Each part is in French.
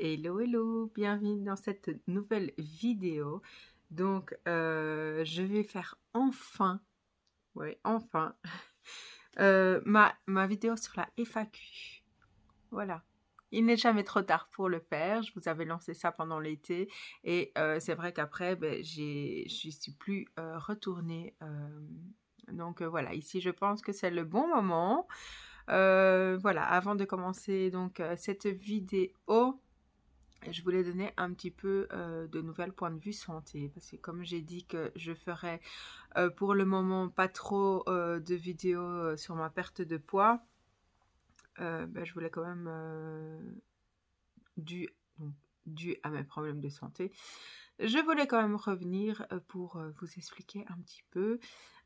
Hello, hello, bienvenue dans cette nouvelle vidéo. Donc, je vais faire enfin, ma vidéo sur la FAQ. Voilà. Il n'est jamais trop tard pour le faire. Je vous avais lancé ça pendant l'été et c'est vrai qu'après, je suis plus retournée. Donc voilà, ici je pense que c'est le bon moment. Voilà, avant de commencer donc cette vidéo, je voulais donner un petit peu de nouvelles points de vue santé, parce que comme j'ai dit que je ferais pour le moment pas trop de vidéos sur ma perte de poids, je voulais quand même, dû à mes problèmes de santé, je voulais quand même revenir pour vous expliquer un petit peu.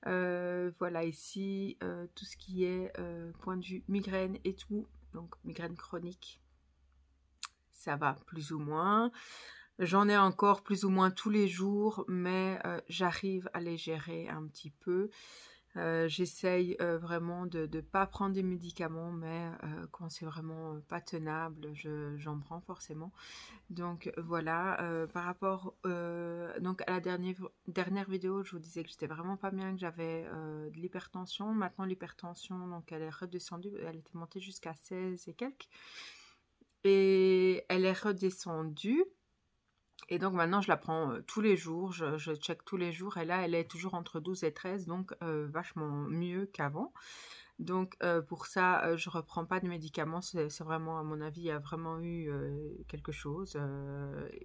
Voilà, ici, tout ce qui est point de vue migraine et tout, donc migraine chronique, ça va plus ou moins. J'en ai encore plus ou moins tous les jours, mais j'arrive à les gérer un petit peu. J'essaye vraiment de ne pas prendre des médicaments, mais quand c'est vraiment pas tenable, j'en prends forcément. Donc voilà, par rapport donc à la dernière vidéo, je vous disais que j'étais vraiment pas bien, que j'avais de l'hypertension. Maintenant l'hypertension, donc elle est redescendue, elle était montée jusqu'à 16 et quelques. Et elle est redescendue. Et donc maintenant je la prends tous les jours, je check tous les jours et là elle est toujours entre 12 et 13, donc vachement mieux qu'avant. Donc pour ça je reprends pas de médicaments, c'est vraiment, à mon avis, il y a vraiment eu quelque chose.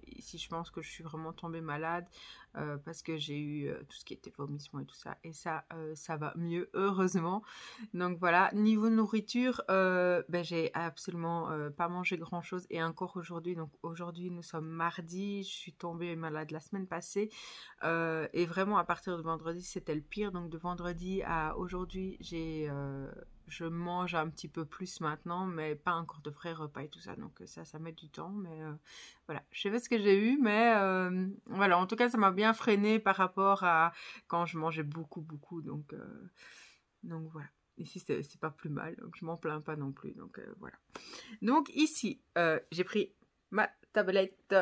Ici je pense que je suis vraiment tombée malade parce que j'ai eu tout ce qui était vomissement et tout ça, et ça va mieux, heureusement. Donc voilà, niveau nourriture, j'ai absolument pas mangé grand chose, et encore aujourd'hui, donc aujourd'hui nous sommes mardi, je suis tombée malade la semaine passée et vraiment à partir de vendredi c'était le pire. Donc de vendredi à aujourd'hui je mange un petit peu plus maintenant, mais pas encore de vrais repas et tout ça, donc ça met du temps, mais voilà, je sais pas ce que j'ai eu, mais voilà, en tout cas ça m'a bien freiné par rapport à quand je mangeais beaucoup, donc voilà. Ici, c'est pas plus mal, donc je m'en plains pas non plus. Donc voilà. Donc ici, j'ai pris ma tablette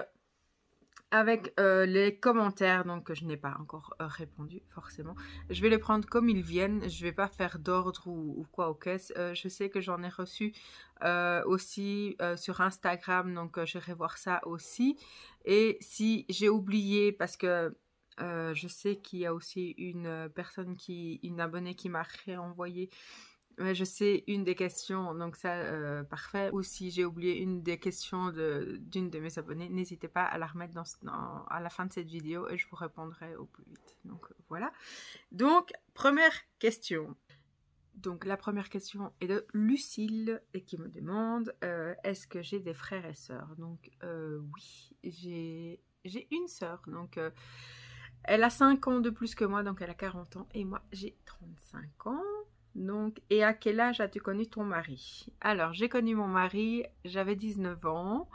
avec les commentaires, donc que je n'ai pas encore répondu forcément. Je vais les prendre comme ils viennent. Je vais pas faire d'ordre ou quoi au caisse. Je sais que j'en ai reçu aussi sur Instagram, donc j'irai voir ça aussi. Et si j'ai oublié, parce que je sais qu'il y a aussi une personne une abonnée qui m'a réenvoyé. Je sais une des questions, donc ça, parfait. Ou si j'ai oublié une des questions d'une de mes abonnées, n'hésitez pas à la remettre à la fin de cette vidéo et je vous répondrai au plus vite. Donc voilà. Donc, première question. Donc la première question est de Lucille et qui me demande est-ce que j'ai des frères et sœurs? Donc oui, j'ai une sœur, donc elle a 5 ans de plus que moi, donc elle a 40 ans, et moi j'ai 35 ans. Donc, et à quel âge as-tu connu ton mari? Alors, j'ai connu mon mari, j'avais 19 ans,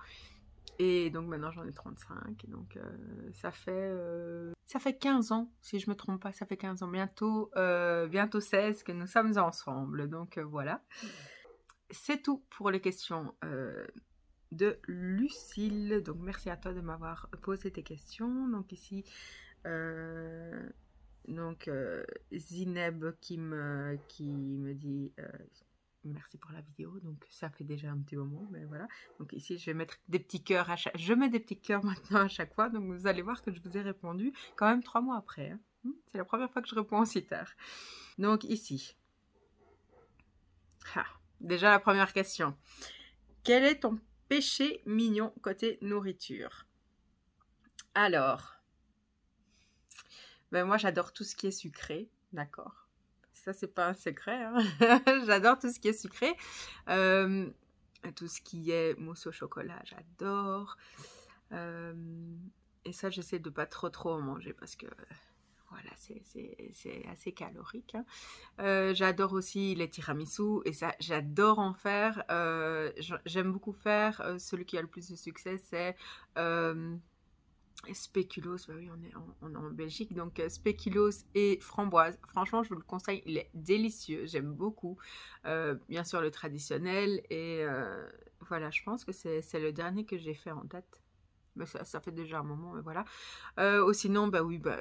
et donc maintenant j'en ai 35, donc ça fait 15 ans, si je me trompe pas, ça fait 15 ans, bientôt 16 que nous sommes ensemble, donc voilà. C'est tout pour les questions de Lucille, donc merci à toi de m'avoir posé tes questions. Donc ici, Zineb qui me dit merci pour la vidéo, donc ça fait déjà un petit moment, mais voilà. Donc ici je vais mettre des petits cœurs je mets des petits cœurs maintenant à chaque fois, donc vous allez voir que je vous ai répondu quand même 3 mois après, hein. C'est la première fois que je réponds aussi tard. Donc ici, déjà la première question: quel est ton péché mignon côté nourriture? Alors, moi j'adore tout ce qui est sucré, d'accord? Ça c'est pas un secret, hein. J'adore tout ce qui est sucré. Tout ce qui est mousse au chocolat, j'adore. Et ça j'essaie de pas trop en manger parce que voilà, c'est assez calorique, hein. J'adore aussi les tiramisu, et ça j'adore en faire. J'aime beaucoup faire, celui qui a le plus de succès, c'est spéculoos. Oui, on est en Belgique, donc spéculoos et framboise. Franchement, je vous le conseille, il est délicieux, j'aime beaucoup. Bien sûr le traditionnel, et voilà, je pense que c'est le dernier que j'ai fait en tête. Mais ça fait déjà un moment, mais voilà. Ou sinon, bah oui, bah,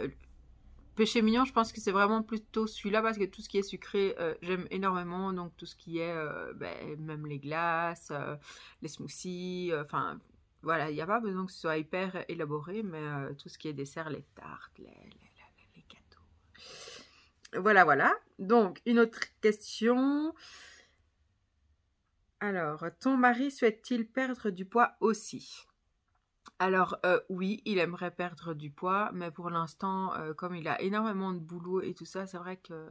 péché mignon, je pense que c'est vraiment plutôt celui-là parce que tout ce qui est sucré, j'aime énormément. Donc tout ce qui est, même les glaces, les smoothies, enfin voilà, il n'y a pas besoin que ce soit hyper élaboré, mais tout ce qui est dessert, les tartes, les gâteaux. Voilà, voilà. Donc une autre question. Alors, ton mari souhaite-t-il perdre du poids aussi? Alors, oui, il aimerait perdre du poids, mais pour l'instant, comme il a énormément de boulot et tout ça, c'est vrai que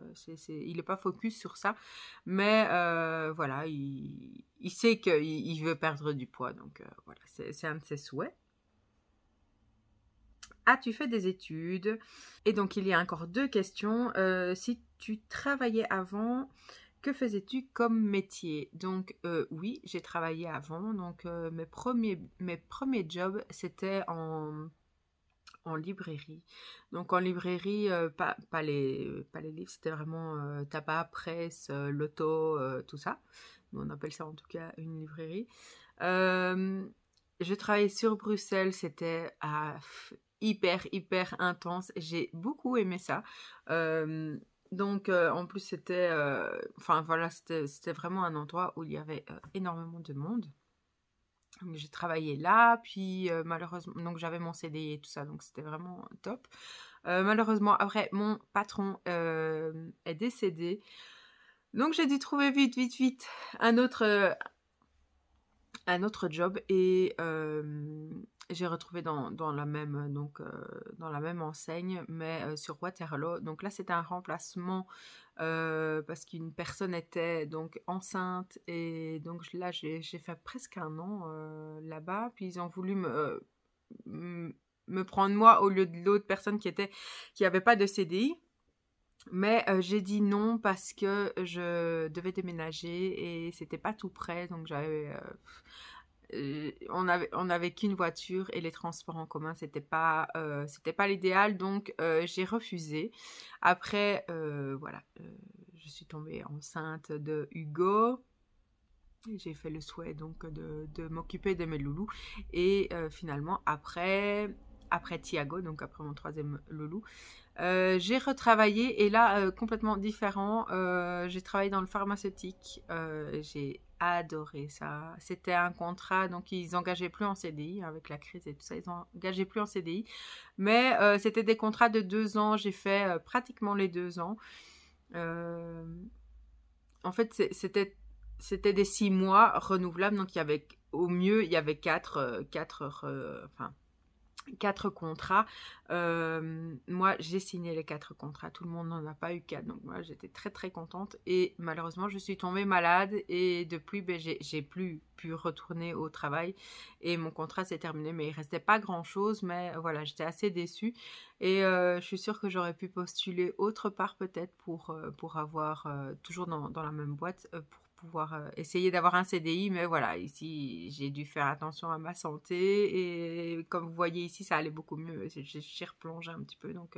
il n'est pas focus sur ça. Mais voilà, il sait qu'il veut perdre du poids, donc voilà, c'est un de ses souhaits. As-tu fait des études? Et donc, il y a encore deux questions. Si tu travaillais avant, que faisais-tu comme métier? Donc, oui, j'ai travaillé avant. Donc, mes premiers jobs, c'était en librairie. Donc, en librairie, pas les livres, c'était vraiment tabac, presse, loto, tout ça. On appelle ça en tout cas une librairie. Je travaillais sur Bruxelles, c'était hyper intense. J'ai beaucoup aimé ça. Donc, en plus, enfin voilà, c'était vraiment un endroit où il y avait énormément de monde. Donc, j'ai travaillé là, puis malheureusement, donc j'avais mon CDI et tout ça, donc c'était vraiment top. Malheureusement, après, mon patron est décédé. Donc, j'ai dû trouver vite un autre job et j'ai retrouvé dans la même dans la même enseigne mais sur Waterloo. Donc là c'était un remplacement parce qu'une personne était donc enceinte et donc là j'ai fait presque un an là-bas, puis ils ont voulu me prendre moi au lieu de l'autre personne qui avait pas de CDI. Mais j'ai dit non parce que je devais déménager et c'était pas tout près, donc on avait qu'une voiture et les transports en commun c'était pas l'idéal, donc j'ai refusé. Après voilà, je suis tombée enceinte de Hugo. J'ai fait le souhait donc de m'occuper de mes loulous et finalement après Thiago, donc après mon troisième loulou, j'ai retravaillé et là complètement différent. J'ai travaillé dans le pharmaceutique. J'ai adoré ça. C'était un contrat, donc ils engageaient plus en CDI avec la crise et tout ça. Ils engageaient plus en CDI, mais c'était des contrats de 2 ans. J'ai fait pratiquement les 2 ans. En fait, c'était des 6 mois renouvelables, donc au mieux il y avait quatre contrats. Moi, j'ai signé les 4 contrats. Tout le monde n'en a pas eu 4. Donc, moi, j'étais très contente. Et malheureusement, je suis tombée malade. Et depuis, j'ai plus pu retourner au travail. Et mon contrat s'est terminé. Mais il restait pas grand-chose. Mais voilà, j'étais assez déçue. Et je suis sûre que j'aurais pu postuler autre part peut-être pour avoir, toujours dans la même boîte, pour pouvoir essayer d'avoir un CDI, mais voilà, ici j'ai dû faire attention à ma santé et comme vous voyez ici ça allait beaucoup mieux, j'ai replongé un petit peu, donc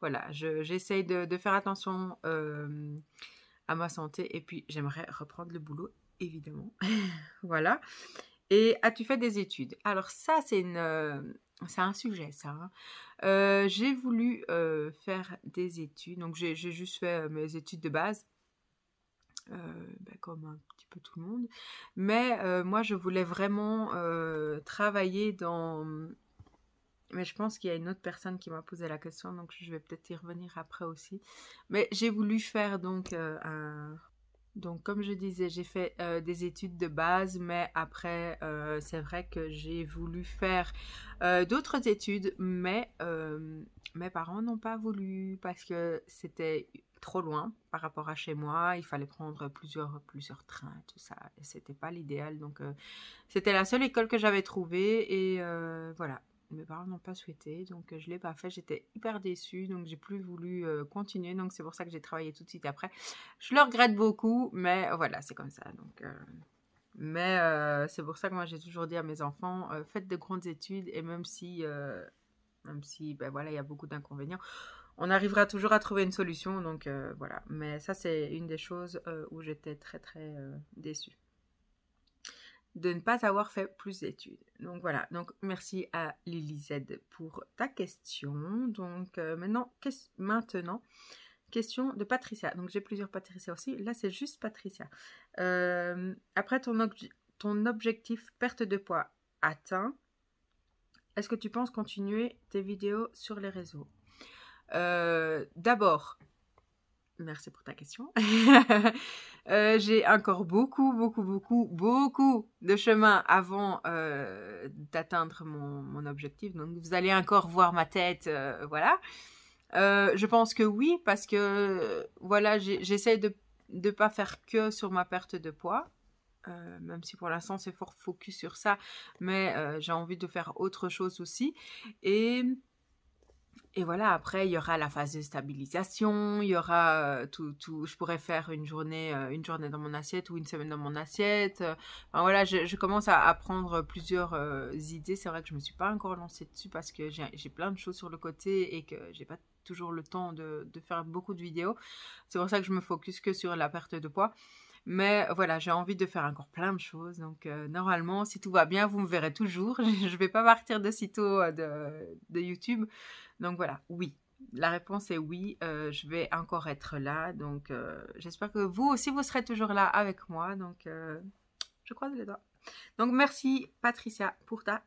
voilà, j'essaye de faire attention à ma santé et puis j'aimerais reprendre le boulot évidemment. Voilà. Et as-tu fait des études? Alors ça c'est un sujet ça, hein. J'ai voulu faire des études, donc j'ai juste fait mes études de base. Comme un petit peu tout le monde. Mais moi, je voulais vraiment travailler dans... Mais je pense qu'il y a une autre personne qui m'a posé la question, donc je vais peut-être y revenir après aussi. Mais j'ai voulu faire donc Donc, comme je disais, j'ai fait des études de base, mais après, c'est vrai que j'ai voulu faire d'autres études, mais mes parents n'ont pas voulu parce que c'était trop loin par rapport à chez moi. Il fallait prendre plusieurs trains, tout ça. Et c'était pas l'idéal. Donc, c'était la seule école que j'avais trouvée et voilà. Mes parents n'ont pas souhaité, donc je ne l'ai pas fait. J'étais hyper déçue, donc j'ai plus voulu continuer. Donc c'est pour ça que j'ai travaillé tout de suite après. Je le regrette beaucoup, mais voilà, c'est comme ça. Donc, mais c'est pour ça que moi j'ai toujours dit à mes enfants, faites de grandes études et même si ben voilà, il y a beaucoup d'inconvénients, on arrivera toujours à trouver une solution. Donc voilà. Mais ça c'est une des choses où j'étais très déçue. de ne pas avoir fait plus d'études. Donc voilà, donc merci à Lily Z pour ta question. Donc maintenant, question de Patricia. Donc j'ai plusieurs Patricia aussi. Là, c'est juste Patricia. Après ton objectif perte de poids atteint, est-ce que tu penses continuer tes vidéos sur les réseaux? D'abord, merci pour ta question. J'ai encore beaucoup de chemin avant d'atteindre mon objectif. Donc, vous allez encore voir ma tête, voilà. Je pense que oui, parce que voilà, j'essaie de ne pas faire que sur ma perte de poids. Même si pour l'instant c'est fort focus sur ça, mais j'ai envie de faire autre chose aussi. Et voilà, après, il y aura la phase de stabilisation, il y aura tout. Je pourrais faire une journée dans mon assiette ou une semaine dans mon assiette. Enfin, voilà, je commence à prendre plusieurs idées. C'est vrai que je ne me suis pas encore lancée dessus parce que j'ai plein de choses sur le côté et que j'ai pas toujours le temps de faire beaucoup de vidéos. C'est pour ça que je me focus que sur la perte de poids. Mais voilà, j'ai envie de faire encore plein de choses. Donc normalement, si tout va bien, vous me verrez toujours. Je ne vais pas partir de sitôt de YouTube. Donc voilà, oui. La réponse est oui. Je vais encore être là. Donc j'espère que vous aussi, vous serez toujours là avec moi. Donc je croise les doigts. Donc merci Patricia pour ta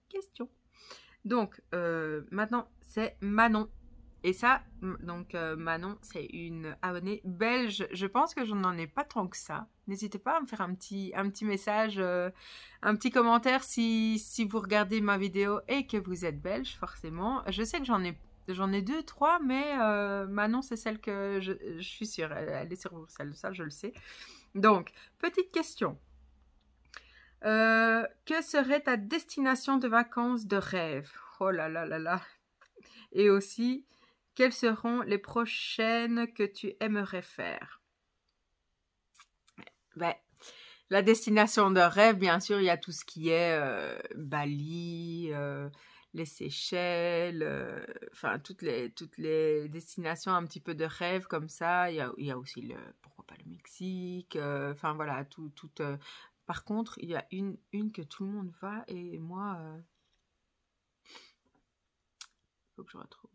question. Donc maintenant, c'est Manon. Et ça, donc Manon, c'est une abonnée belge. Je pense que je n'en ai pas tant que ça. N'hésitez pas à me faire un petit message, un petit commentaire si vous regardez ma vidéo et que vous êtes belge, forcément. Je sais que j'en ai 2, 3, mais Manon, c'est celle que je suis sûre. Elle est sur celle, ça, je le sais. Donc, petite question. Que serait ta destination de vacances de rêve? Oh là là là là. Et aussi, quelles seront les prochaines que tu aimerais faire? Ben, la destination de rêve, bien sûr, il y a tout ce qui est Bali, les Seychelles, enfin toutes les destinations un petit peu de rêve comme ça. Il y a aussi pourquoi pas le Mexique, enfin voilà, tout. Par contre, il y a une que tout le monde va et moi, faut que je retrouve.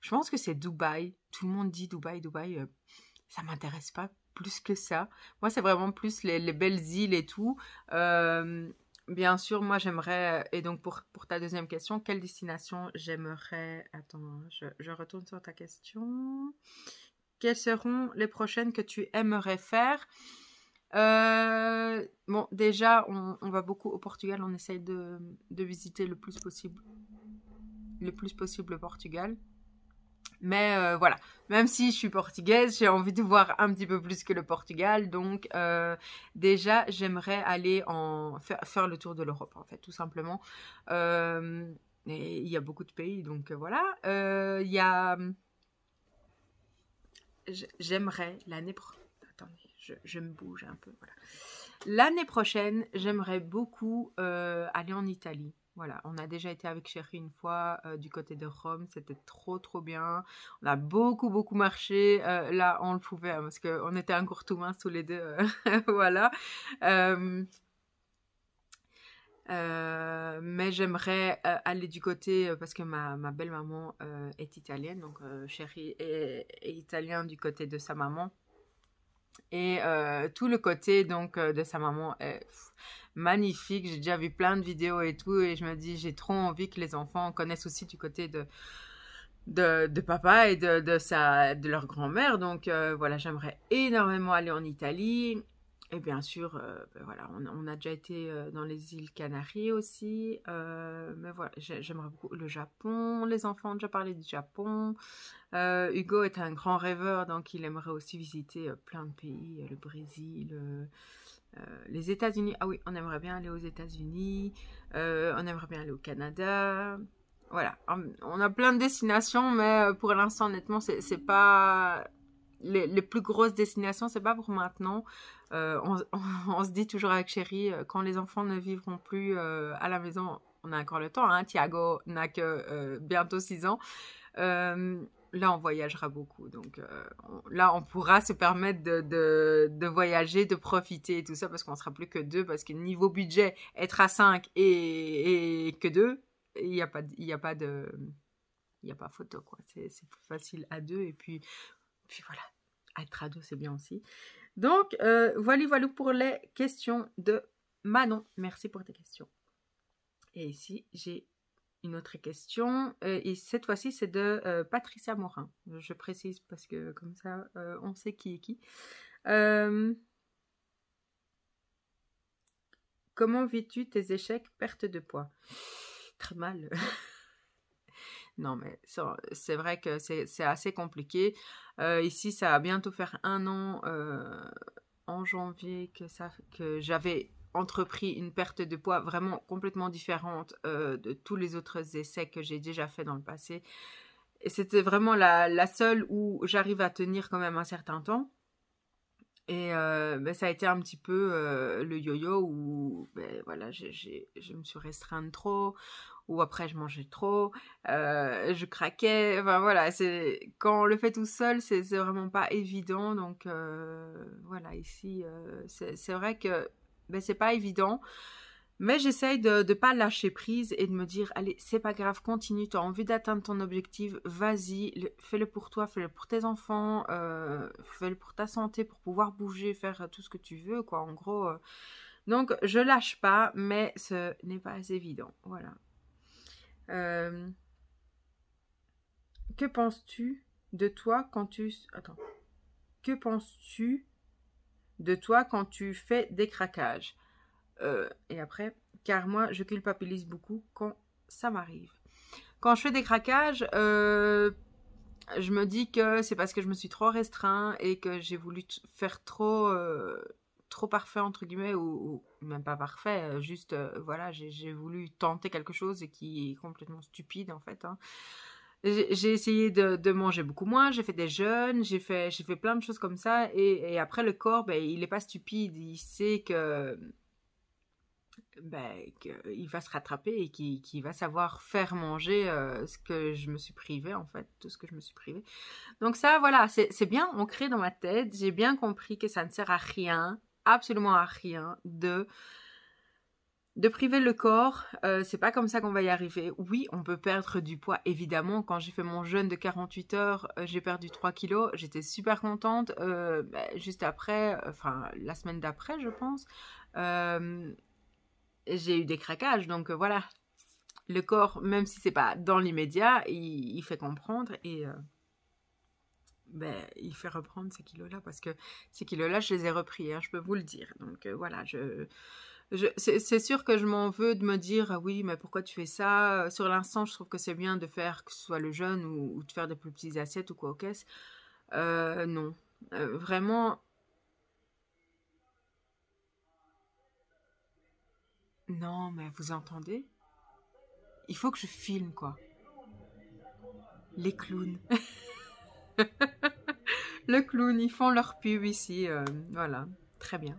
Je pense que c'est Dubaï. Tout le monde dit Dubaï. Ça m'intéresse pas plus que ça. Moi, c'est vraiment plus les belles îles et tout. Bien sûr, moi, j'aimerais... Et donc, pour ta deuxième question, quelle destination j'aimerais... Attends, je retourne sur ta question. Quelles seront les prochaines que tu aimerais faire? Bon, déjà, on va beaucoup au Portugal. On essaye de visiter le plus possible le Portugal. Mais voilà, même si je suis portugaise, j'ai envie de voir un petit peu plus que le Portugal. Donc déjà, j'aimerais aller faire le tour de l'Europe, en fait, tout simplement. Et il y a beaucoup de pays, donc voilà. Il y a... J'aimerais l'année prochaine... Attendez, je me bouge un peu, voilà. L'année prochaine, j'aimerais beaucoup aller en Italie. Voilà, on a déjà été avec Chérie une fois du côté de Rome, c'était trop bien. On a beaucoup marché, là on le pouvait parce qu'on était un courtois tous les deux, voilà. Mais j'aimerais aller du côté, parce que ma belle-maman est italienne, donc Chérie est italien du côté de sa maman. Et tout le côté donc de sa maman est magnifique. J'ai déjà vu plein de vidéos et tout, et je me dis j'ai trop envie que les enfants connaissent aussi du côté de papa et de leur grand-mère. Donc voilà, j'aimerais énormément aller en Italie. Et bien sûr, ben voilà, on a déjà été dans les îles Canaries aussi. Mais voilà, j'aimerais beaucoup le Japon. Les enfants ont déjà parlé du Japon. Hugo est un grand rêveur, donc il aimerait aussi visiter plein de pays, le Brésil, les États-Unis. Ah oui, on aimerait bien aller aux États-Unis, on aimerait bien aller au Canada. Voilà, on a plein de destinations, mais pour l'instant, honnêtement, c'est pas les plus grosses destinations, c'est pas pour maintenant. On se dit toujours avec Chérie, quand les enfants ne vivront plus à la maison, on a encore le temps, hein. Thiago n'a que bientôt 6 ans. là, on voyagera beaucoup. Donc là, on pourra se permettre de voyager, de profiter et tout ça, parce qu'on sera plus que deux. Parce que niveau budget, être à 5 et que deux, il n'y a pas, il y a pas de... Il n'y a pas photo, quoi. C'est plus facile à deux. Et puis voilà, être à deux, c'est bien aussi. Donc, voilà pour les questions de Manon. Merci pour tes questions. Et ici, j'ai une autre question. Et cette fois-ci, c'est de Patricia Morin. Je précise parce que comme ça, on sait qui est qui. Comment vis-tu tes échecs, perte de poids? Très mal. Non, mais c'est vrai que c'est assez compliqué. Ici, ça va bientôt faire 1 an en janvier que j'avais entrepris une perte de poids vraiment complètement différente de tous les autres essais que j'ai déjà fait dans le passé. Et c'était vraiment la seule où j'arrive à tenir quand même un certain temps. Et ça a été un petit peu le yo-yo où voilà, je me suis restreinte trop, ou après je mangeais trop, je craquais, enfin voilà, quand on le fait tout seul, c'est vraiment pas évident. Donc voilà, ici, c'est vrai que c'est pas évident. Mais j'essaye de ne pas lâcher prise et de me dire, allez, c'est pas grave, continue, tu as envie d'atteindre ton objectif, vas-y, fais-le pour toi, fais-le pour tes enfants, fais-le pour ta santé, pour pouvoir bouger, faire tout ce que tu veux, quoi, en gros. Donc, je lâche pas, mais ce n'est pas évident, voilà. Que penses-tu de toi quand tu... Attends. Que penses-tu de toi quand tu fais des craquages? Et après, car moi, je culpabilise beaucoup quand ça m'arrive. Quand je fais des craquages, je me dis que c'est parce que je me suis trop restreint et que j'ai voulu faire trop parfait, entre guillemets, ou même pas parfait, juste, voilà, j'ai voulu tenter quelque chose et qui est complètement stupide, en fait, hein. J'ai essayé de manger beaucoup moins, j'ai fait des jeûnes, j'ai fait plein de choses comme ça, et après, le corps, il n'est pas stupide, il sait que qu'il va se rattraper et qu'il va savoir faire manger ce que je me suis privée, en fait, tout ce que je me suis privée. Donc ça, voilà, c'est bien ancré dans ma tête. J'ai bien compris que ça ne sert à rien, absolument à rien, de priver le corps. C'est pas comme ça qu'on va y arriver. Oui, on peut perdre du poids, évidemment. Quand j'ai fait mon jeûne de 48 heures, j'ai perdu 3 kilos. J'étais super contente. Juste après, enfin, la semaine d'après, je pense, j'ai eu des craquages. Donc voilà, le corps, même si c'est pas dans l'immédiat, il fait comprendre et il fait reprendre ces kilos-là, parce que ces kilos-là, je les ai repris, hein, je peux vous le dire. Donc voilà, c'est sûr que je m'en veux de me dire, ah oui, mais pourquoi tu fais ça? Sur l'instant, je trouve que c'est bien de faire, que ce soit le jeûne ou de faire des plus petites assiettes ou quoi au caisse. Non, vraiment... Non, mais vous entendez? Il faut que je filme, quoi. Les clowns. Le clown, ils font leur pub ici. Voilà, très bien.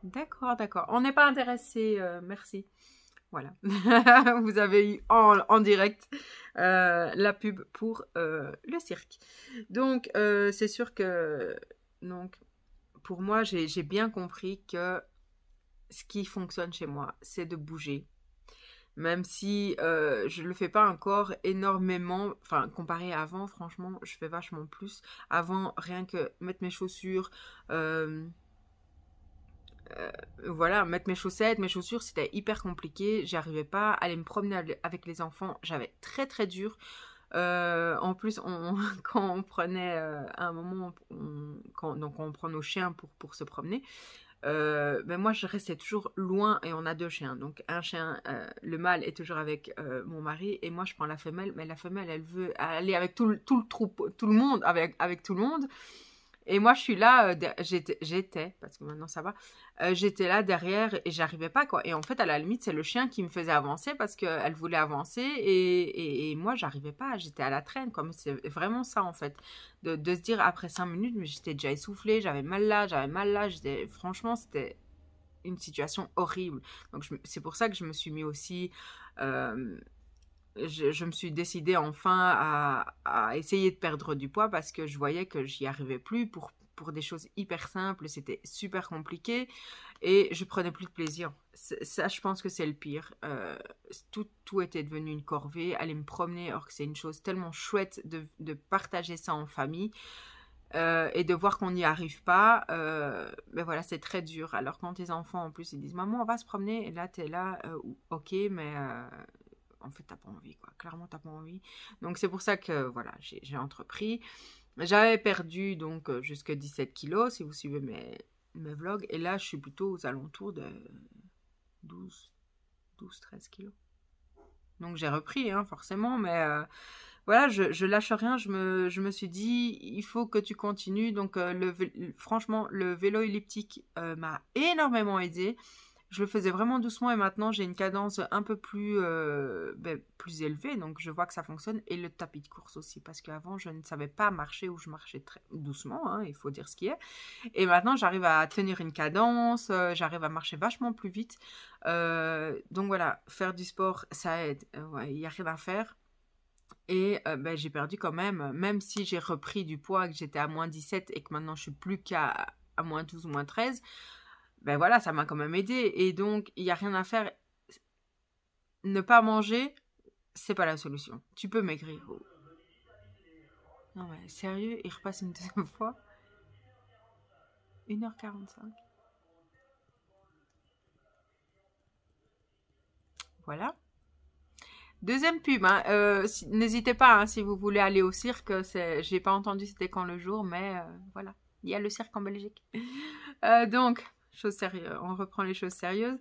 D'accord, d'accord. On n'est pas intéressé, merci. Voilà. Vous avez eu en direct la pub pour le cirque. Donc, c'est sûr que... Donc, pour moi, j'ai bien compris que ce qui fonctionne chez moi, c'est de bouger. Même si je ne le fais pas encore énormément, enfin comparé à avant, franchement, je fais vachement plus. Avant, rien que mettre mes chaussures, voilà, mettre mes chaussettes, mes chaussures, c'était hyper compliqué. J'arrivais pas à aller me promener avec les enfants, j'avais très très dur. En plus, quand on prenait à un moment, donc on prend nos chiens pour se promener. Moi je restais toujours loin, et on a 2 chiens, donc un chien, le mâle est toujours avec mon mari, et moi je prends la femelle, mais la femelle elle veut aller avec tout le troupeau, tout le monde, avec tout le monde, et moi je suis là, j'étais, parce que maintenant ça va, j'étais là derrière et j'arrivais pas, quoi. Et en fait, à la limite, c'est le chien qui me faisait avancer parce qu'elle voulait avancer, et moi j'arrivais pas, j'étais à la traîne, comme c'est vraiment ça en fait, de se dire après 5 minutes, mais j'étais déjà essoufflée, j'avais mal là, franchement c'était une situation horrible. Donc c'est pour ça que je me suis mis aussi je me suis décidée enfin à essayer de perdre du poids parce que je voyais que j'y arrivais plus pour des choses hyper simples, c'était super compliqué et je prenais plus de plaisir. Ça, je pense que c'est le pire. Tout était devenu une corvée, aller me promener, alors que c'est une chose tellement chouette de partager ça en famille. Et de voir qu'on n'y arrive pas, ben voilà, c'est très dur. Alors quand tes enfants en plus ils disent maman on va se promener, et là t'es là, ok, mais en fait t'as pas envie quoi, clairement t'as pas envie. Donc c'est pour ça que voilà, j'ai entrepris. J'avais perdu donc jusque 17 kilos si vous suivez mes vlogs, et là je suis plutôt aux alentours de 12-13 kilos. Donc j'ai repris hein, forcément, mais voilà, je lâche rien, je me suis dit, il faut que tu continues. Donc, franchement, le vélo elliptique m'a énormément aidé. Je le faisais vraiment doucement et maintenant, j'ai une cadence un peu plus, plus élevée. Donc, je vois que ça fonctionne. Et le tapis de course aussi, parce qu'avant, je ne savais pas marcher ou je marchais très doucement, hein, il faut dire ce qui est. Et maintenant, j'arrive à tenir une cadence, j'arrive à marcher vachement plus vite. Donc, voilà, faire du sport, ça aide. Ouais, il n'y a rien à faire. Et j'ai perdu quand même si j'ai repris du poids, que j'étais à moins 17 et que maintenant je suis plus qu'à moins 12, moins 13, ben voilà, ça m'a quand même aidé. Et donc, il n'y a rien à faire. Ne pas manger, c'est pas la solution. Tu peux maigrir. Non mais sérieux, il repasse une deuxième fois. 1h45. Voilà. Deuxième pub, hein. N'hésitez pas hein, si vous voulez aller au cirque. J'ai pas entendu c'était quand le jour, mais voilà. Il y a le cirque en Belgique. Donc, chose sérieuse, on reprend les choses sérieuses.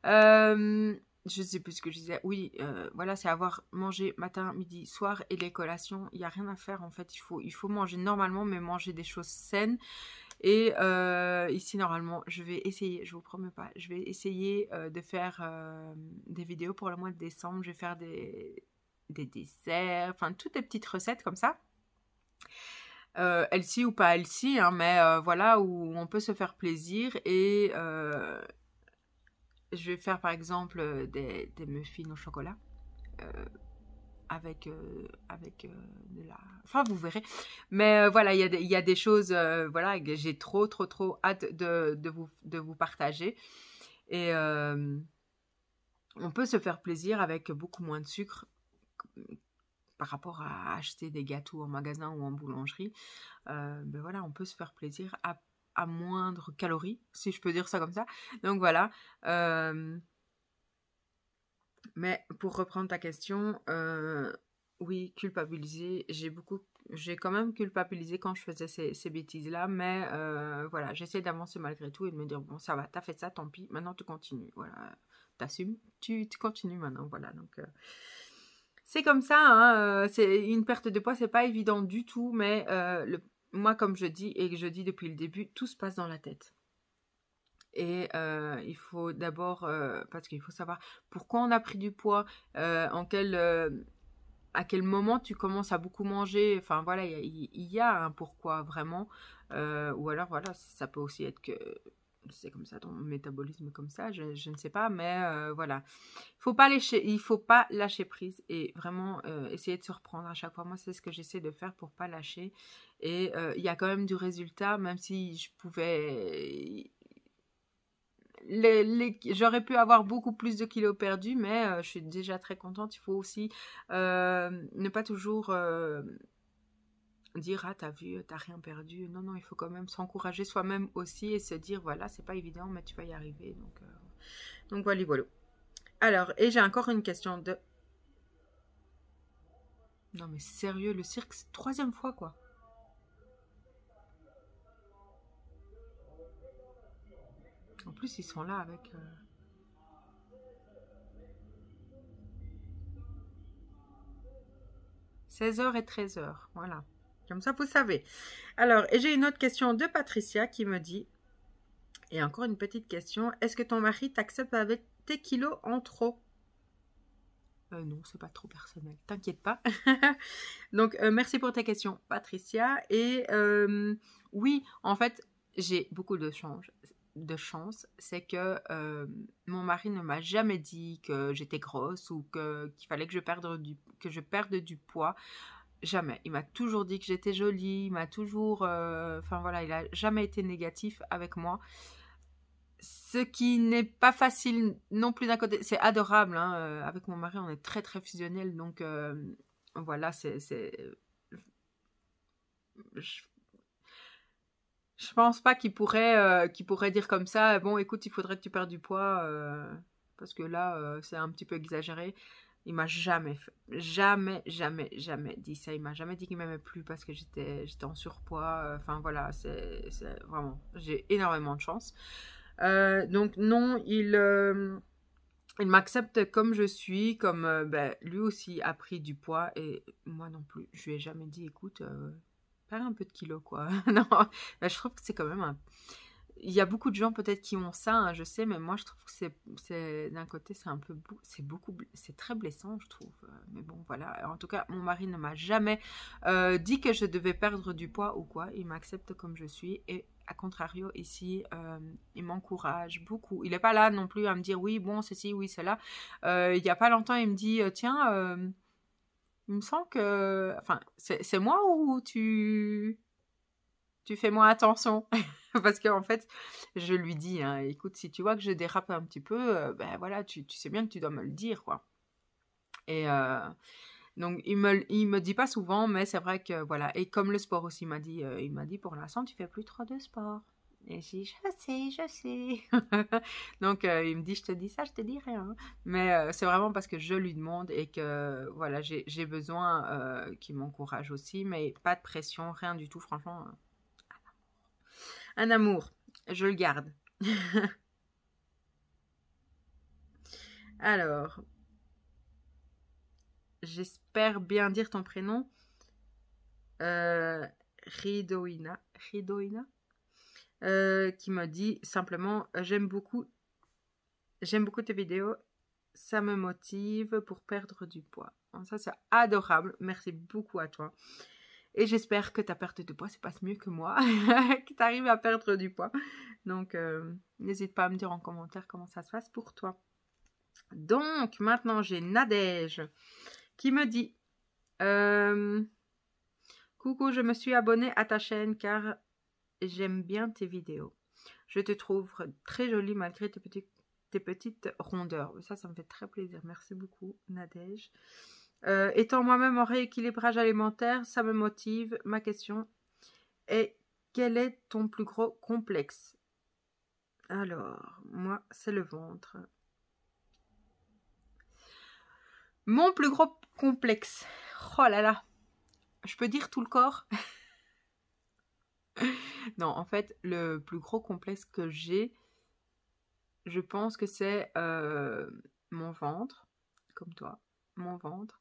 Je sais plus ce que je disais. Oui, voilà, c'est avoir mangé matin, midi, soir et les collations. Il n'y a rien à faire en fait. Il faut manger normalement, mais manger des choses saines. Et ici, normalement, je vais essayer, je vous promets pas, je vais essayer de faire des vidéos pour le mois de décembre. Je vais faire des desserts, enfin, toutes des petites recettes comme ça. Healthy ou pas healthy, hein, mais voilà, où on peut se faire plaisir. Et je vais faire par exemple des muffins au chocolat. Avec de la... Enfin, vous verrez. Mais voilà, il y a des choses, voilà, que j'ai trop hâte de vous partager. Et on peut se faire plaisir avec beaucoup moins de sucre par rapport à acheter des gâteaux en magasin ou en boulangerie. Ben voilà, on peut se faire plaisir à moindre calories, si je peux dire ça comme ça. Donc voilà. Mais pour reprendre ta question, oui, culpabiliser, j'ai quand même culpabilisé quand je faisais ces bêtises-là, mais voilà, j'essaie d'avancer malgré tout et de me dire, bon, ça va, t'as fait ça, tant pis, maintenant tu continues, voilà, t'assumes, tu continues maintenant, voilà, donc c'est comme ça, hein, c'est une perte de poids, c'est pas évident du tout, mais moi, comme je dis, et que je dis depuis le début, tout se passe dans la tête. Et il faut d'abord, parce qu'il faut savoir pourquoi on a pris du poids, à quel moment tu commences à beaucoup manger. Enfin voilà, il y a un pourquoi vraiment. Ou alors voilà, ça peut aussi être que c'est comme ça, ton métabolisme est comme ça, je ne sais pas, mais voilà. Il faut pas lâcher prise et vraiment essayer de se reprendre à chaque fois. Moi, c'est ce que j'essaie de faire pour pas lâcher. Et il y a quand même du résultat, même si je pouvais... J'aurais pu avoir beaucoup plus de kilos perdus, mais je suis déjà très contente. Il faut aussi ne pas toujours dire ah t'as vu, t'as rien perdu. Non, il faut quand même s'encourager soi-même aussi et se dire voilà, c'est pas évident, mais tu vas y arriver. Donc voilà. Alors, et j'ai encore une question de... Non mais sérieux, le cirque, c'est 3e fois quoi. En plus, ils sont là avec... 16h et 13h, voilà. Comme ça, vous savez. Alors, et j'ai une autre question de Patricia qui me dit, et encore une petite question, est-ce que ton mari t'accepte avec tes kilos en trop? Non, c'est pas trop personnel, t'inquiète pas. Donc, merci pour ta question, Patricia. Et oui, en fait, j'ai beaucoup de change. de chance, c'est que mon mari ne m'a jamais dit que j'étais grosse ou qu'il fallait que je perde du poids. Jamais. Il m'a toujours dit que j'étais jolie, il m'a toujours... Enfin voilà, il a jamais été négatif avec moi. Ce qui n'est pas facile non plus d'un côté. C'est adorable, hein. Avec mon mari, on est très très fusionnels, donc voilà, Je, je pense pas qu'il pourrait dire comme ça, bon écoute, il faudrait que tu perdes du poids, parce que là, c'est un petit peu exagéré. Il m'a jamais dit ça. Il m'a jamais dit qu'il m'aimait plus parce que j'étais en surpoids. Enfin voilà, c'est vraiment, j'ai énormément de chance. Donc non, il m'accepte comme je suis, comme ben, lui aussi a pris du poids et moi non plus. Je lui ai jamais dit, écoute, perds un peu de kilos quoi. Non, ben, je trouve que c'est quand même un... Il y a beaucoup de gens peut-être qui ont ça, hein, je sais, mais moi je trouve que d'un côté c'est un peu c'est très blessant je trouve. Mais bon voilà, en tout cas mon mari ne m'a jamais dit que je devais perdre du poids ou quoi. Il m'accepte comme je suis et à contrario ici il m'encourage beaucoup. Il n'est pas là non plus à me dire oui bon ceci oui cela. Il n'y a pas longtemps il me dit tiens il me semble que enfin c'est moi ou tu fais moins attention. Parce qu'en fait, je lui dis, hein, écoute, si tu vois que je dérape un petit peu, ben voilà, tu sais bien que tu dois me le dire, quoi. Et donc, il me dit pas souvent, mais c'est vrai que, voilà. Et comme le sport aussi, il m'a dit, pour l'instant, tu fais plus trop de sport. Et je dis, je sais. Donc, il me dit, je te dis ça, je te dis rien. Mais c'est vraiment parce que je lui demande et que, voilà, j'ai besoin qu'il m'encourage aussi, mais pas de pression, rien du tout, franchement. Un amour, je le garde. Alors, j'espère bien dire ton prénom. Ridoina. Ridoina. Qui me dit simplement j'aime beaucoup tes vidéos. Ça me motive pour perdre du poids. Ça, c'est adorable. Merci beaucoup à toi. Et j'espère que ta perte de poids se passe mieux que moi. Que tu arrives à perdre du poids. Donc, n'hésite pas à me dire en commentaire comment ça se passe pour toi. Donc, maintenant, j'ai Nadège qui me dit coucou, je me suis abonnée à ta chaîne car j'aime bien tes vidéos. Je te trouve très jolie malgré tes petites rondeurs. Ça me fait très plaisir. Merci beaucoup, Nadège. Étant moi-même en rééquilibrage alimentaire, ça me motive. Ma question est, quel est ton plus gros complexe? Alors, moi, c'est le ventre. Mon plus gros complexe. Oh là là. Je peux dire tout le corps? Non, en fait, le plus gros complexe que j'ai, je pense que c'est mon ventre, comme toi, mon ventre.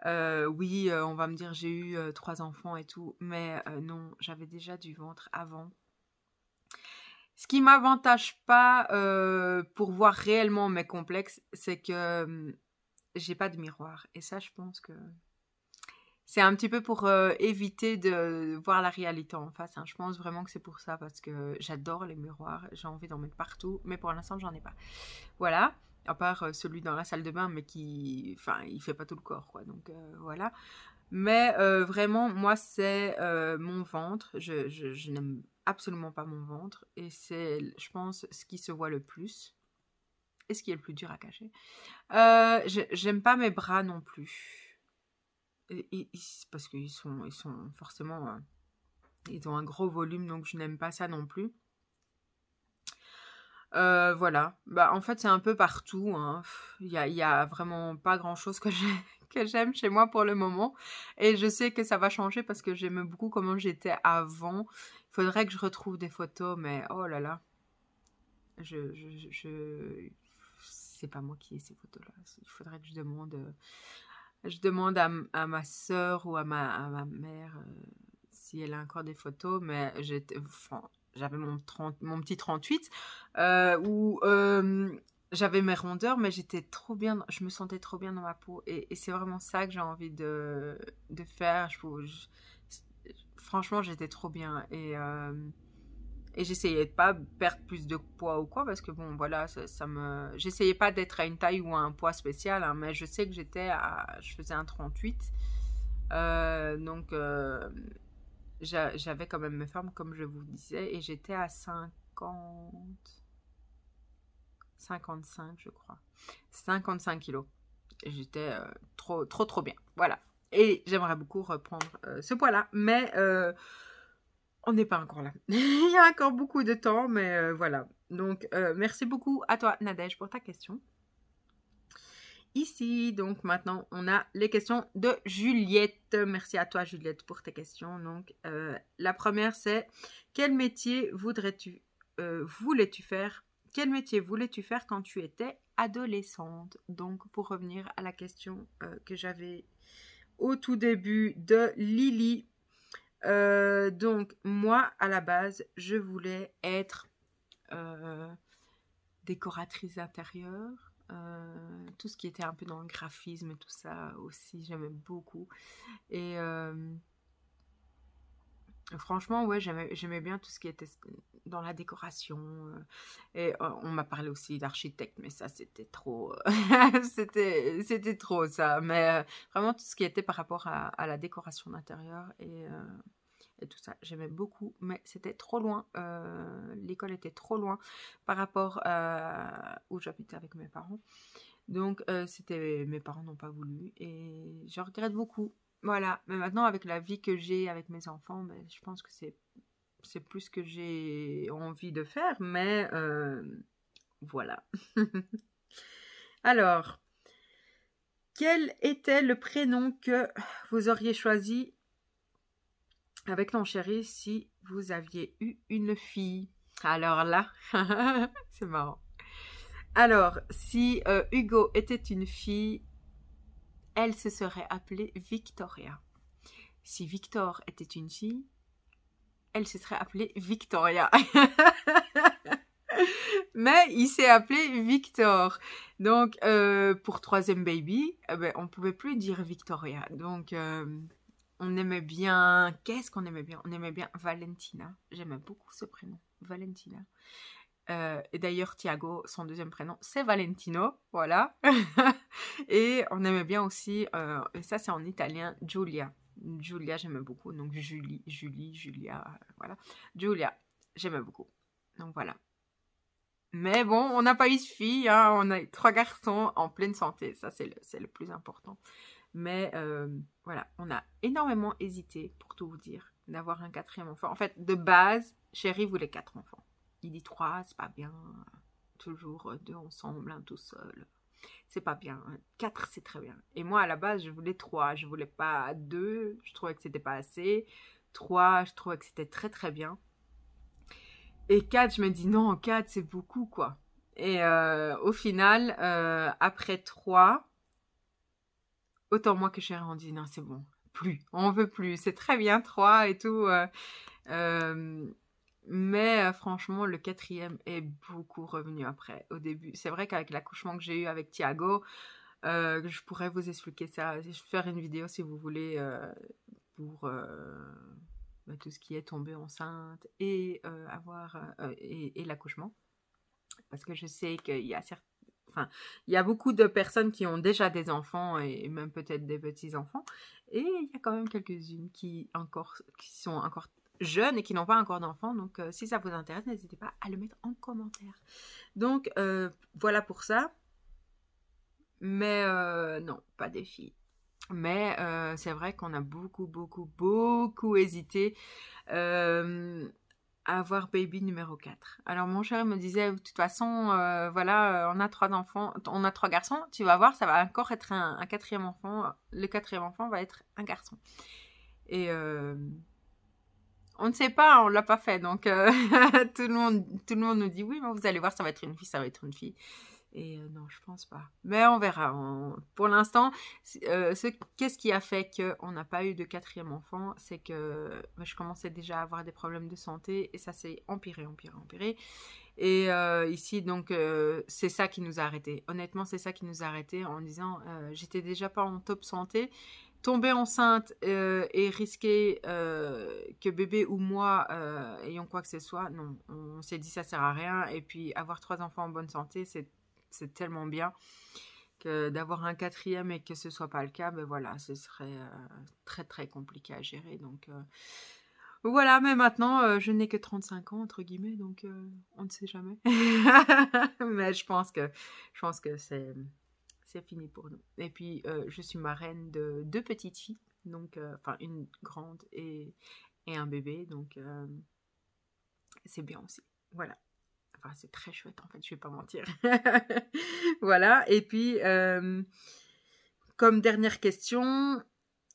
Oui, on va me dire j'ai eu 3 enfants et tout, mais non, j'avais déjà du ventre avant. Ce qui m'avantage pas pour voir réellement mes complexes, c'est que j'ai pas de miroir. Et ça, je pense que c'est un petit peu pour éviter de voir la réalité en face, hein. Je pense vraiment que c'est pour ça, parce que j'adore les miroirs, j'ai envie d'en mettre partout, mais pour l'instant, j'en ai pas. Voilà, à part celui dans la salle de bain, mais enfin, il fait pas tout le corps, quoi. Donc voilà. Mais vraiment, moi, c'est mon ventre. Je n'aime absolument pas mon ventre, et c'est, je pense, ce qui se voit le plus et ce qui est le plus dur à cacher. J'aime pas mes bras non plus. Parce qu'ils sont forcément... ils ont un gros volume, donc je n'aime pas ça non plus. Voilà. Bah, en fait, c'est un peu partout, hein. Il y a vraiment pas grand-chose que j'aime chez moi pour le moment. Et je sais que ça va changer parce que j'aime beaucoup comment j'étais avant. Il faudrait que je retrouve des photos, mais oh là là. C'est pas moi qui ai ces photos-là. Il faudrait que je demande à ma sœur ou à ma mère si elle a encore des photos, mais j'avais mon petit 38 où j'avais mes rondeurs, mais j'étais trop bien, je me sentais trop bien dans ma peau, et c'est vraiment ça que j'ai envie de faire. Franchement, j'étais trop bien, Et j'essayais de pas perdre plus de poids ou quoi, parce que bon, voilà, j'essayais pas d'être à une taille ou à un poids spécial, hein, mais je sais que je faisais un 38. Donc, j'avais quand même mes formes, comme je vous disais, et j'étais à 55, je crois. 55 kilos. Et j'étais trop bien. Voilà. Et j'aimerais beaucoup reprendre ce poids-là, mais on n'est pas encore là. Il y a encore beaucoup de temps, mais voilà. Donc, merci beaucoup à toi, Nadège, pour ta question. Ici, donc maintenant, on a les questions de Juliette. Merci à toi, Juliette, pour tes questions. Donc, la première, c'est quel métier voulais-tu faire? Quel métier voulais-tu faire quand tu étais adolescente? Donc, pour revenir à la question que j'avais au tout début de Lily. Donc, moi, à la base, je voulais être décoratrice d'intérieur. Tout ce qui était un peu dans le graphisme et tout ça aussi, j'aimais beaucoup. Et franchement, ouais, j'aimais bien tout ce qui était dans la décoration. Et on m'a parlé aussi d'architecte, mais ça, c'était trop... c'était trop, ça. Mais vraiment, tout ce qui était par rapport à la décoration d'intérieur et tout ça, j'aimais beaucoup, mais c'était trop loin. L'école était trop loin par rapport où j'habitais avec mes parents. Donc, mes parents n'ont pas voulu et je regrette beaucoup. Voilà, mais maintenant avec la vie que j'ai avec mes enfants, ben, je pense que c'est plus ce que j'ai envie de faire, mais voilà. Alors, quel était le prénom que vous auriez choisi avec ton chéri si vous aviez eu une fille? Alors là, c'est marrant. Alors, si Hugo était une fille, elle se serait appelée Victoria. Si Victor était une fille, elle se serait appelée Victoria. Mais il s'est appelé Victor. Donc, pour troisième baby, ben, on ne pouvait plus dire Victoria. Donc, on aimait bien... Qu'est-ce qu'on aimait bien? On aimait bien Valentina. J'aimais beaucoup ce prénom, Valentina. Et d'ailleurs, Thiago, son deuxième prénom, c'est Valentino, voilà. Et on aimait bien aussi, et ça c'est en italien, Giulia. Giulia, j'aimais beaucoup, donc Julia, voilà. Giulia, j'aimais beaucoup. Donc voilà. Mais bon, on n'a pas eu de fille, hein, on a eu 3 garçons en pleine santé, ça c'est le plus important. Mais voilà, on a énormément hésité, pour tout vous dire, d'avoir un 4e enfant. En fait, de base, Chéri voulait 4 enfants. Il dit 3, c'est pas bien. Toujours 2 ensemble, un tout seul. C'est pas bien. 4, c'est très bien. Et moi, à la base, je voulais 3. Je voulais pas 2. Je trouvais que c'était pas assez. 3, je trouvais que c'était très très bien. Et 4, je me dis non, 4, c'est beaucoup, quoi. Et au final, après 3, autant moi que Chéri, on dit non, c'est bon. Plus. On veut plus. C'est très bien 3 et tout. Mais franchement, le 4e est beaucoup revenu après, au début. C'est vrai qu'avec l'accouchement que j'ai eu avec Thiago, je pourrais vous expliquer ça. Je vais faire une vidéo si vous voulez pour tout ce qui est tomber enceinte et et l'accouchement. Parce que je sais qu'il y a il y a beaucoup de personnes qui ont déjà des enfants et même peut-être des petits-enfants. Et il y a quand même quelques-unes qui sont encore jeunes et qui n'ont pas encore d'enfants. Donc, si ça vous intéresse, n'hésitez pas à le mettre en commentaire. Donc, voilà pour ça. Mais non, pas des filles. Mais c'est vrai qu'on a beaucoup hésité à avoir baby numéro 4. Alors, mon cher me disait, de toute façon, voilà, on a 3 enfants, on a 3 garçons. Tu vas voir, ça va encore être un 4e enfant. Le 4e enfant va être un garçon. Et... on ne sait pas, on ne l'a pas fait, donc tout le monde nous dit oui, mais vous allez voir, ça va être une fille, ça va être une fille. Et non, je pense pas. Mais on verra. Pour l'instant, qu'est-ce qui a fait qu'on n'a pas eu de 4e enfant? C'est que je commençais déjà à avoir des problèmes de santé et ça s'est empiré. Et ici, donc, c'est ça qui nous a arrêtés. Honnêtement, c'est ça qui nous a arrêtés en disant j'étais déjà pas en top santé. tomber enceinte et risquer que bébé ou moi ayons quoi que ce soit, non, on s'est dit ça sert à rien. Et puis avoir 3 enfants en bonne santé, c'est tellement bien que d'avoir un 4e et que ce soit pas le cas, ben voilà, ce serait très très compliqué à gérer. Donc voilà, mais maintenant je n'ai que 35 ans entre guillemets, donc on ne sait jamais. Mais je pense que c'est fini pour nous. Et puis, je suis marraine de 2 petites filles, donc, enfin, une grande et un bébé, donc c'est bien aussi. Voilà. Enfin, c'est très chouette, en fait, je vais pas mentir. Voilà. Et puis, comme dernière question,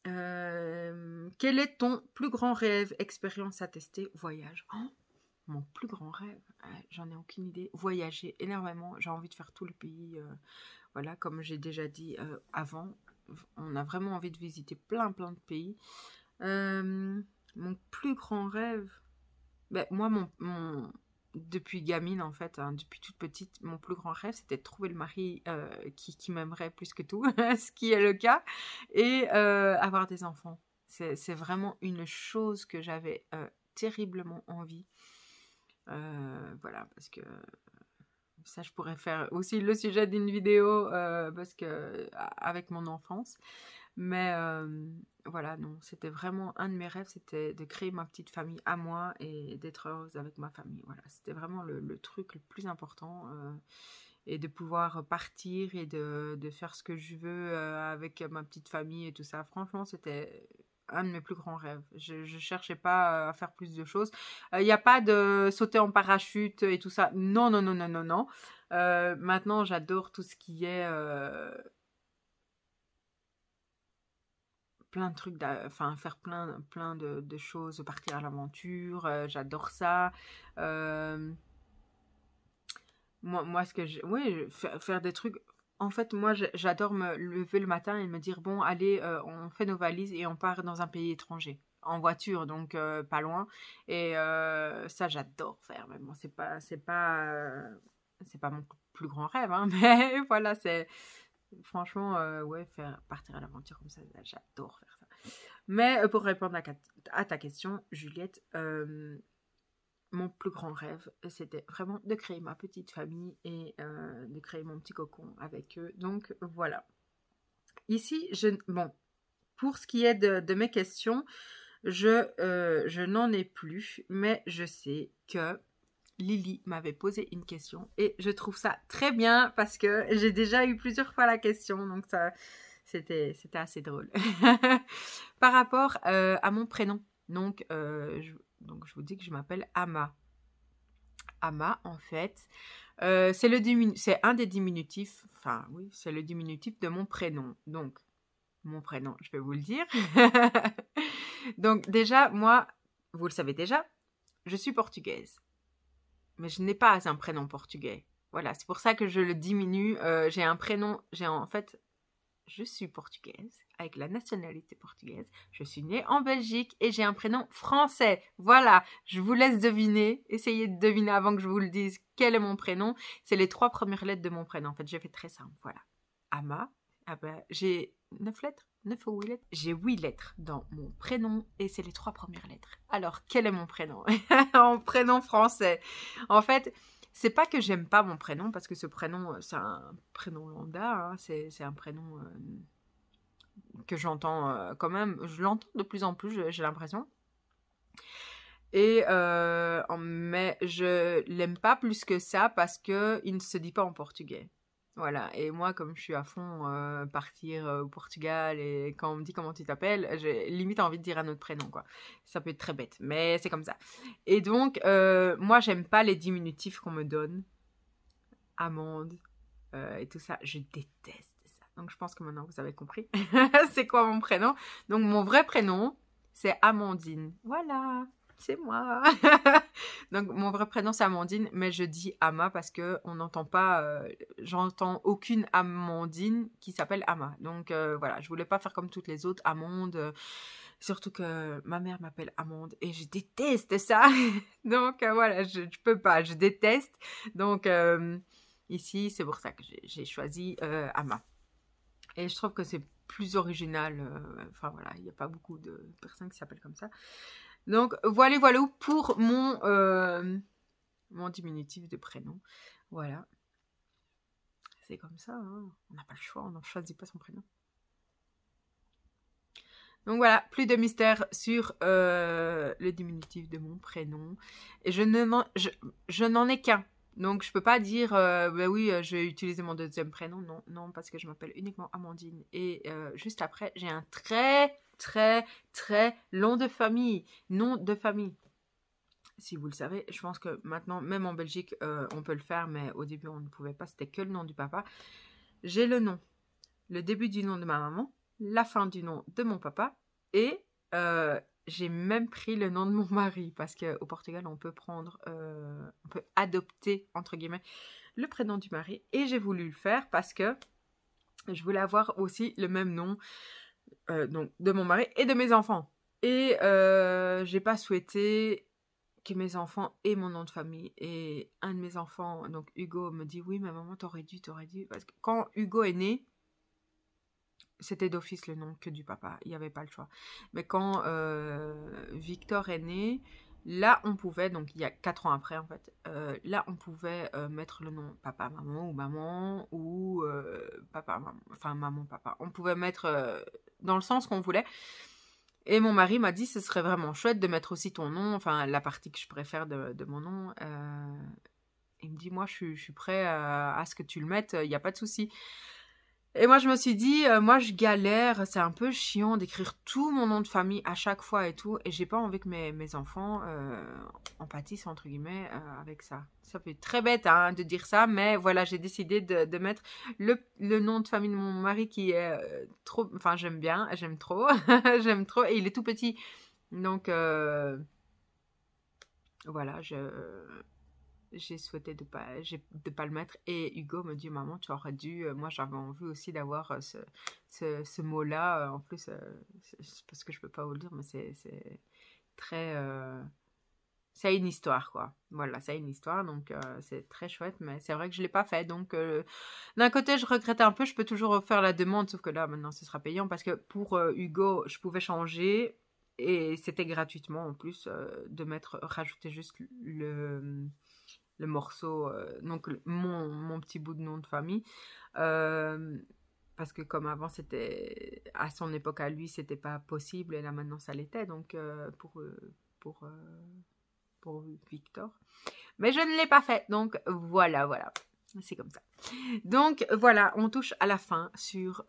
quel est ton plus grand rêve, expérience à tester, voyage? Oh, mon plus grand rêve, j'en ai aucune idée. Voyager énormément, j'ai envie de faire tout le pays. Voilà, comme j'ai déjà dit avant, on a vraiment envie de visiter plein de pays. Mon plus grand rêve, ben, moi, depuis gamine en fait, hein, depuis toute petite, mon plus grand rêve, c'était de trouver le mari qui m'aimerait plus que tout, ce qui est le cas, et avoir des enfants. C'est vraiment une chose que j'avais terriblement envie. Voilà, parce que ça, je pourrais faire aussi le sujet d'une vidéo parce que avec mon enfance. Mais voilà, non, c'était vraiment un de mes rêves, c'était de créer ma petite famille à moi et d'être heureuse avec ma famille. Voilà, c'était vraiment le truc le plus important. Et de pouvoir partir et de faire ce que je veux avec ma petite famille et tout ça. Franchement, c'était un de mes plus grands rêves. Je cherchais pas à faire plus de choses. Il n'y a pas de sauter en parachute et tout ça. Non, non, non, non, non, non. Maintenant, j'adore tout ce qui est plein de trucs, enfin faire plein de choses, partir à l'aventure. J'adore ça. Moi, ce que oui, faire des trucs. En fait, moi, j'adore me lever le matin et me dire, bon, allez, on fait nos valises et on part dans un pays étranger. En voiture, donc pas loin. Et ça, j'adore faire. Mais bon, c'est pas mon plus grand rêve, hein, mais voilà, c'est franchement, ouais, partir à l'aventure comme ça, j'adore faire ça. Mais pour répondre à ta question, Juliette, mon plus grand rêve, c'était vraiment de créer ma petite famille et de créer mon petit cocon avec eux. Donc voilà. Ici, bon, pour ce qui est de mes questions, je n'en ai plus, mais je sais que Lily m'avait posé une question et je trouve ça très bien parce que j'ai déjà eu plusieurs fois la question, donc ça, c'était assez drôle. Par rapport à mon prénom, donc je vous dis que je m'appelle Ama. Ama, en fait, c'est un des diminutifs, enfin oui, c'est le diminutif de mon prénom. Donc, mon prénom, je vais vous le dire. Donc déjà, moi, vous le savez déjà, je suis portugaise. Mais je n'ai pas un prénom portugais. Voilà, c'est pour ça que je le diminue. J'ai un prénom, en fait, je suis portugaise, avec la nationalité portugaise. Je suis née en Belgique et j'ai un prénom français. Voilà, je vous laisse deviner. Essayez de deviner avant que je vous le dise quel est mon prénom. C'est les 3 premières lettres de mon prénom. En fait, j'ai fait très simple. Voilà. Ama. Ah ben, j'ai 9 lettres 9 ou 8 lettres. J'ai 8 lettres dans mon prénom et c'est les 3 premières lettres. Alors, quel est mon prénom? En prénom français. En fait, c'est pas que j'aime pas mon prénom, parce que ce prénom, c'est un prénom lambda, hein, c'est un prénom que j'entends quand même, je l'entends de plus en plus, j'ai l'impression. Et mais je l'aime pas plus que ça parce que il ne se dit pas en portugais. Voilà, et moi comme je suis à fond partir au Portugal et quand on me dit comment tu t'appelles, j'ai limite envie de dire un autre prénom quoi. Ça peut être très bête, mais c'est comme ça. Et donc moi j'aime pas les diminutifs qu'on me donne. Amande et tout ça, je déteste ça. Donc je pense que maintenant vous avez compris c'est quoi mon prénom. Donc mon vrai prénom c'est Amandine. Voilà. C'est moi. Donc mon vrai prénom c'est Amandine, mais je dis Ama parce que on n'entend pas, j'entends aucune Amandine qui s'appelle Ama. Donc voilà, je voulais pas faire comme toutes les autres, Amonde. Surtout que ma mère m'appelle Amande et je déteste ça. Donc voilà, je peux pas, je déteste. Donc ici c'est pour ça que j'ai choisi Ama. Et je trouve que c'est plus original. Enfin voilà, il n'y a pas beaucoup de personnes qui s'appellent comme ça. Donc voilà pour mon diminutif de prénom. Voilà. C'est comme ça, hein. On n'a pas le choix, on n'en choisit pas son prénom. Donc voilà, plus de mystère sur le diminutif de mon prénom. Et je n'en ai qu'un. Donc je peux pas dire, ben oui, je vais utiliser mon deuxième prénom. Non, non, parce que je m'appelle uniquement Amandine. Et juste après, j'ai un très, très, très long nom de famille. Si vous le savez, je pense que maintenant, même en Belgique, on peut le faire, mais au début, on ne pouvait pas. C'était que le nom du papa. J'ai le nom, le début du nom de ma maman, la fin du nom de mon papa, et j'ai même pris le nom de mon mari, parce qu'au Portugal, on peut adopter, entre guillemets, le prénom du mari, et j'ai voulu le faire parce que je voulais avoir aussi le même nom donc, de mon mari et de mes enfants. Et j'ai pas souhaité que mes enfants aient mon nom de famille. Et un de mes enfants, donc Hugo, me dit oui, mais maman, t'aurais dû. Parce que quand Hugo est né, c'était d'office le nom que du papa. Il n'y avait pas le choix. Mais quand Victor est né, là, on pouvait, donc il y a 4 ans après, en fait, là, on pouvait mettre le nom papa, maman, ou papa, maman, enfin, maman, papa. On pouvait mettre dans le sens qu'on voulait. Et mon mari m'a dit, ce serait vraiment chouette de mettre aussi ton nom, enfin, la partie que je préfère de mon nom. Il me dit, moi, je suis prêt à ce que tu le mettes, il n'y a pas de souci. Et moi, je me suis dit, moi, je galère, c'est un peu chiant d'écrire tout mon nom de famille à chaque fois et tout. Et j'ai pas envie que mes enfants en pâtissent, entre guillemets, avec ça. Ça peut être très bête hein, de dire ça, mais voilà, j'ai décidé de mettre le nom de famille de mon mari qui est trop... Enfin, j'aime trop. J'aime trop. Et il est tout petit. Donc, voilà, j'ai souhaité de pas le mettre. Et Hugo me dit, maman, tu aurais dû, moi j'avais envie aussi d'avoir ce mot-là, en plus, c'est parce que je peux pas vous le dire, mais c'est très, ça a une histoire, quoi. Voilà, ça a une histoire, donc c'est très chouette, mais c'est vrai que je l'ai pas fait, donc d'un côté je regrette un peu, je peux toujours faire la demande, sauf que là maintenant ce sera payant, parce que pour Hugo, je pouvais changer, et c'était gratuitement en plus, rajouter juste le morceau, donc mon petit bout de nom de famille. Parce que comme avant, c'était à son époque à lui, c'était pas possible, et là maintenant ça l'était, donc pour Victor. Mais je ne l'ai pas fait, donc voilà. C'est comme ça. Donc voilà, on touche à la fin sur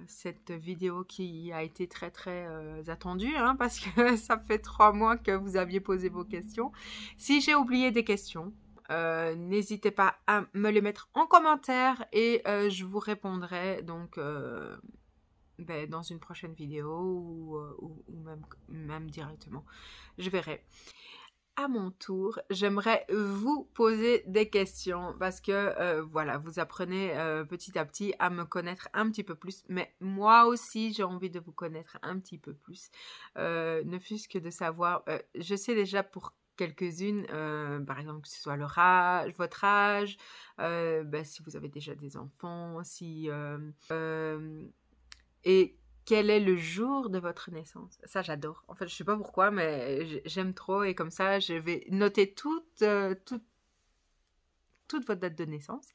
cette vidéo qui a été très très attendue, hein, parce que ça fait 3 mois que vous aviez posé vos questions. Si j'ai oublié des questions, n'hésitez pas à me les mettre en commentaire et je vous répondrai donc dans une prochaine vidéo ou même directement. Je verrai. À mon tour, j'aimerais vous poser des questions parce que voilà, vous apprenez petit à petit à me connaître un petit peu plus, mais moi aussi j'ai envie de vous connaître un petit peu plus, ne fût-ce que de savoir, je sais déjà pour quelques-unes, par exemple que ce soit votre âge, si vous avez déjà des enfants, et quel est le jour de votre naissance? Ça, j'adore. En fait, je sais pas pourquoi, mais j'aime trop. Et comme ça, je vais noter toute votre date de naissance.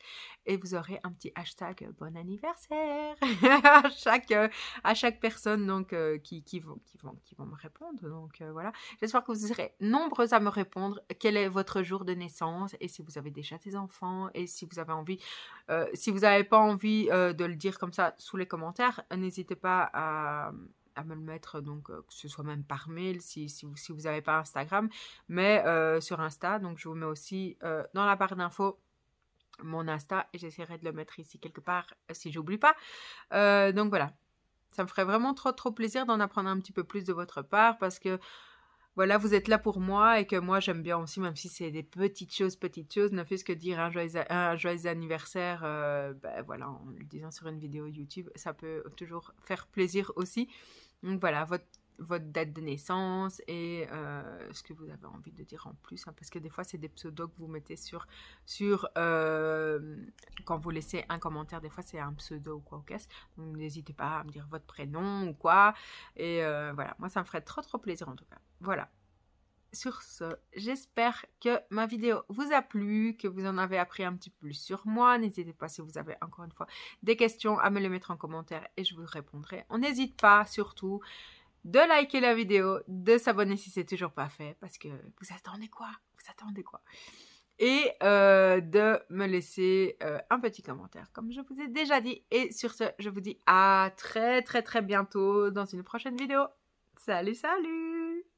Et vous aurez un petit hashtag bon anniversaire à chaque personne donc, qui vont me répondre. Donc, voilà. J'espère que vous serez nombreux à me répondre. Quel est votre jour de naissance? Et si vous avez déjà des enfants? Et si vous avez envie... si vous n'avez pas envie de le dire comme ça sous les commentaires, n'hésitez pas à me le mettre, donc que ce soit même par mail si vous n'avez pas Instagram, mais sur Insta, donc je vous mets aussi dans la barre d'infos mon Insta et j'essaierai de le mettre ici quelque part si j'oublie pas. Donc voilà, ça me ferait vraiment trop plaisir d'en apprendre un petit peu plus de votre part parce que voilà, vous êtes là pour moi et que moi j'aime bien aussi, même si c'est des petites choses, ne fût-ce que dire un joyeux anniversaire, voilà, en le disant sur une vidéo YouTube, ça peut toujours faire plaisir aussi. Donc voilà, votre date de naissance et ce que vous avez envie de dire en plus, hein, parce que des fois c'est des pseudos que vous mettez sur quand vous laissez un commentaire, des fois c'est un pseudo ou quoi au caisse, donc n'hésitez pas à me dire votre prénom ou quoi, et voilà, moi ça me ferait trop plaisir en tout cas. Voilà. Sur ce, j'espère que ma vidéo vous a plu, que vous en avez appris un petit peu plus sur moi. N'hésitez pas, si vous avez encore une fois des questions, à me les mettre en commentaire et je vous répondrai. On n'hésite pas surtout de liker la vidéo, de s'abonner si c'est toujours pas fait, parce que vous attendez quoi? Vous attendez quoi? Et de me laisser un petit commentaire, comme je vous ai déjà dit. Et sur ce, je vous dis à très bientôt dans une prochaine vidéo. Salut!